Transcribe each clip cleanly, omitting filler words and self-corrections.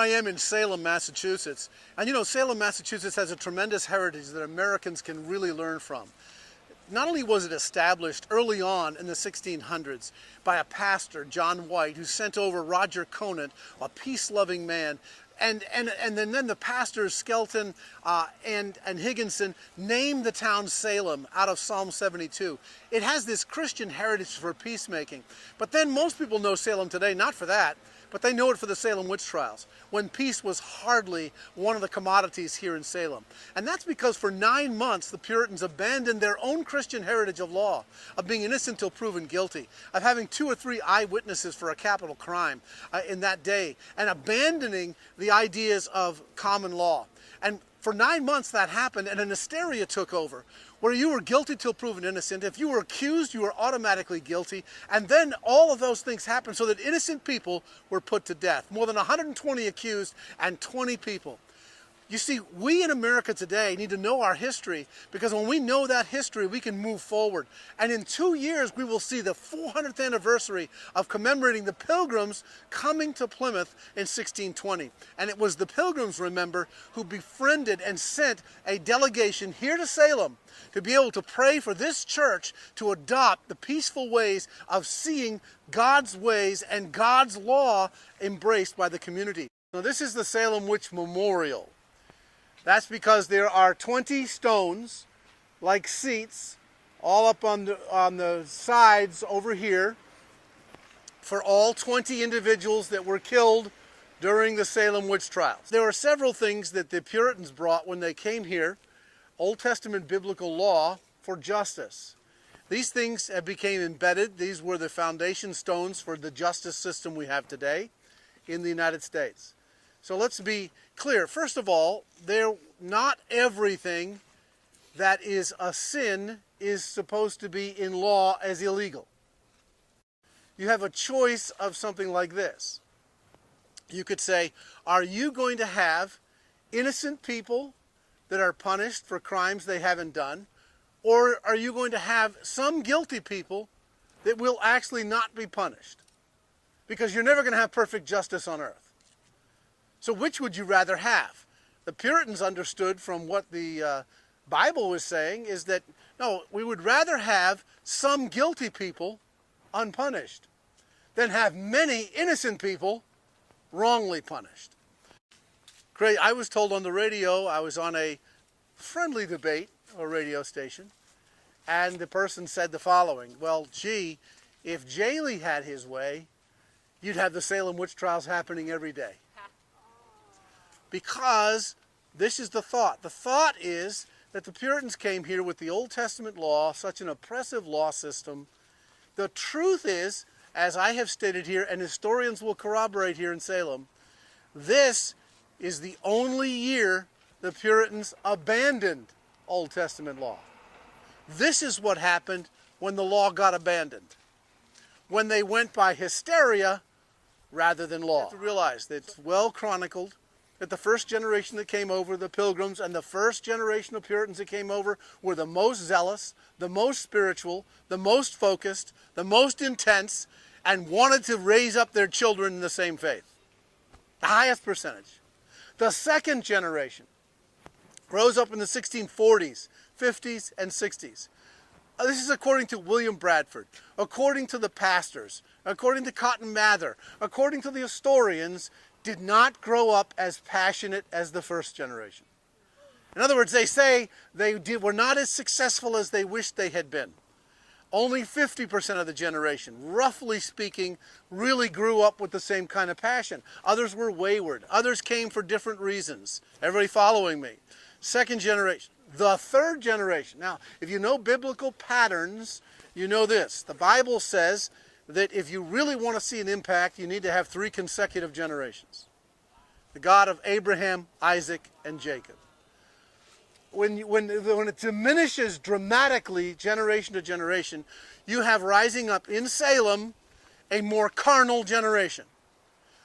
I am in Salem, Massachusetts. And you know, Salem, Massachusetts has a tremendous heritage that Americans can really learn from. Not only was it established early on in the 1600s by a pastor, John White, who sent over Roger Conant, a peace-loving man, and then the pastors Skelton and Higginson named the town Salem out of Psalm 72. It has this Christian heritage for peacemaking. But then most people know Salem today, not for that, but they know it for the Salem witch trials, when peace was hardly one of the commodities here in Salem. And that's because for 9 months the Puritans abandoned their own Christian heritage of law, of being innocent till proven guilty, of having 2 or 3 eyewitnesses for a capital crime in that day, and abandoning the ideas of common law. And for 9 months that happened, and an hysteria took over, where you were guilty till proven innocent. If you were accused, you were automatically guilty. And then all of those things happened so that innocent people were put to death. More than 120 accused and 20 people. You see, we in America today need to know our history, because when we know that history, we can move forward. And in 2 years, we will see the 400th anniversary of commemorating the Pilgrims coming to Plymouth in 1620. And it was the Pilgrims, remember, who befriended and sent a delegation here to Salem to be able to pray for this church to adopt the peaceful ways of seeing God's ways and God's law embraced by the community. Now, this is the Salem Witch Memorial. That's because there are 20 stones, like seats, all up on the sides over here, for all 20 individuals that were killed during the Salem witch trials. There are several things that the Puritans brought when they came here, Old Testament biblical law for justice. These things have become embedded. These were the foundation stones for the justice system we have today in the United States. So let's be clear. First of all, not everything that is a sin is supposed to be in law as illegal. You have a choice of something like this. You could say, are you going to have innocent people that are punished for crimes they haven't done? Or are you going to have some guilty people that will actually not be punished? Because you're never going to have perfect justice on earth. So which would you rather have? The Puritans understood from what the Bible was saying is that, no, we would rather have some guilty people unpunished than have many innocent people wrongly punished. Great. I was told on the radio, I was on a friendly debate, a radio station, and the person said the following: well, gee, if Jehle had his way, you'd have the Salem witch trials happening every day. Because this is the thought. The thought is that the Puritans came here with the Old Testament law, such an oppressive law system. The truth is, as I have stated here, and historians will corroborate here in Salem, this is the only year the Puritans abandoned Old Testament law. This is what happened when the law got abandoned. When they went by hysteria rather than law. You have to realize that it's well chronicled that the first generation that came over, the Pilgrims, and the first generation of Puritans that came over were the most zealous, the most spiritual, the most focused, the most intense, and wanted to raise up their children in the same faith. The highest percentage. The second generation rose up in the 1640s, 50s, and 60s. This is according to William Bradford, according to the pastors, according to Cotton Mather, according to the historians, did not grow up as passionate as the first generation. In other words, they say they were not as successful as they wished they had been. Only 50% of the generation, roughly speaking, really grew up with the same kind of passion. Others were wayward. Others came for different reasons. Everybody following me? Second generation. The third generation. Now, if you know biblical patterns, you know this. The Bible says that if you really want to see an impact, you need to have 3 consecutive generations. The God of Abraham, Isaac, and Jacob. When it diminishes dramatically generation to generation, you have rising up in Salem a more carnal generation.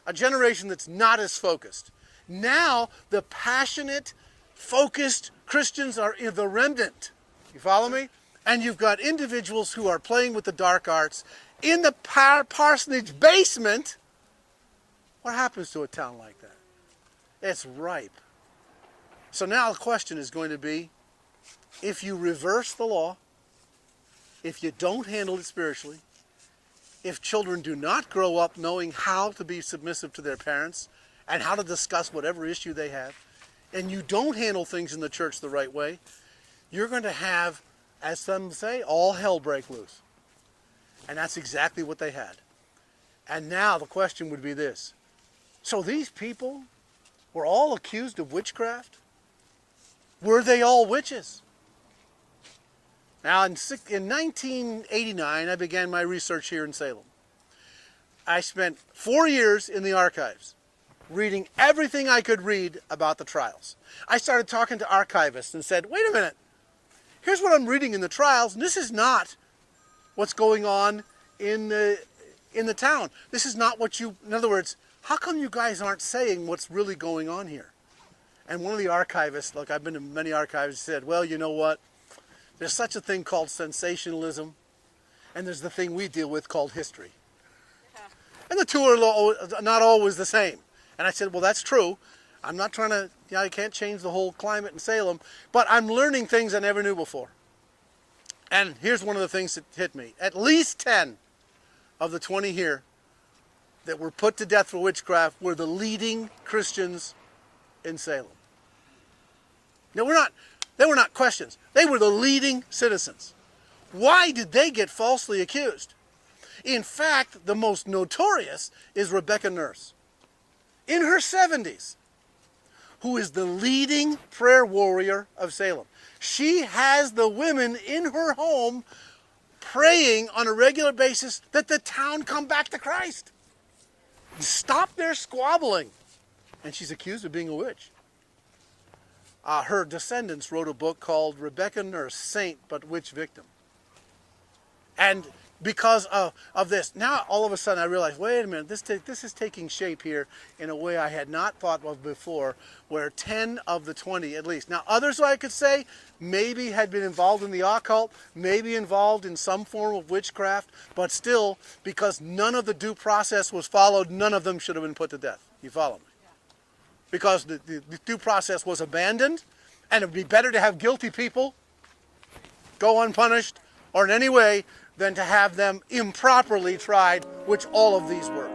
A generation that's not as focused. Now, the passionate, focused Christians are in the remnant. You follow me? And you've got individuals who are playing with the dark arts in the parsonage basement. What happens to a town like that? It's ripe. So now the question is going to be, if you reverse the law, if you don't handle it spiritually, if children do not grow up knowing how to be submissive to their parents and how to discuss whatever issue they have, and you don't handle things in the church the right way, you're going to have, as some say, all hell break loose. And that's exactly what they had. And now the question would be this. So these people were all accused of witchcraft? Were they all witches? Now, in 1989, I began my research here in Salem. I spent 4 years in the archives, reading everything I could read about the trials. I started talking to archivists and said, wait a minute, here's what I'm reading in the trials, and this is not what's going on in the town. This is not what you, in other words, how come you guys aren't saying what's really going on here? And one of the archivists, look, I've been to many archivists, said, well, you know what? There's such a thing called sensationalism, and there's the thing we deal with called history. And the two are not always the same. And I said, well, that's true. I'm not trying to, I can't change the whole climate in Salem, but I'm learning things I never knew before. And here's one of the things that hit me. At least 10 of the 20 here that were put to death for witchcraft were the leading Christians in Salem. Now, they were not questions. They were the leading citizens. Why did they get falsely accused? In fact, the most notorious is Rebecca Nurse, in her 70s, who is the leading prayer warrior of Salem. She has the women in her home praying on a regular basis that the town come back to Christ. Stop their squabbling. And she's accused of being a witch. Her descendants wrote a book called Rebecca Nurse, Saint but Witch Victim. And because of this, now all of a sudden I realized, wait a minute, this is taking shape here in a way I had not thought of before, where 10 of the 20 at least. Now others I could say maybe had been involved in the occult, maybe involved in some form of witchcraft, but still, because none of the due process was followed, none of them should have been put to death. You follow me? Because the due process was abandoned, and it would be better to have guilty people go unpunished or in any way than to have them improperly tried, which all of these were.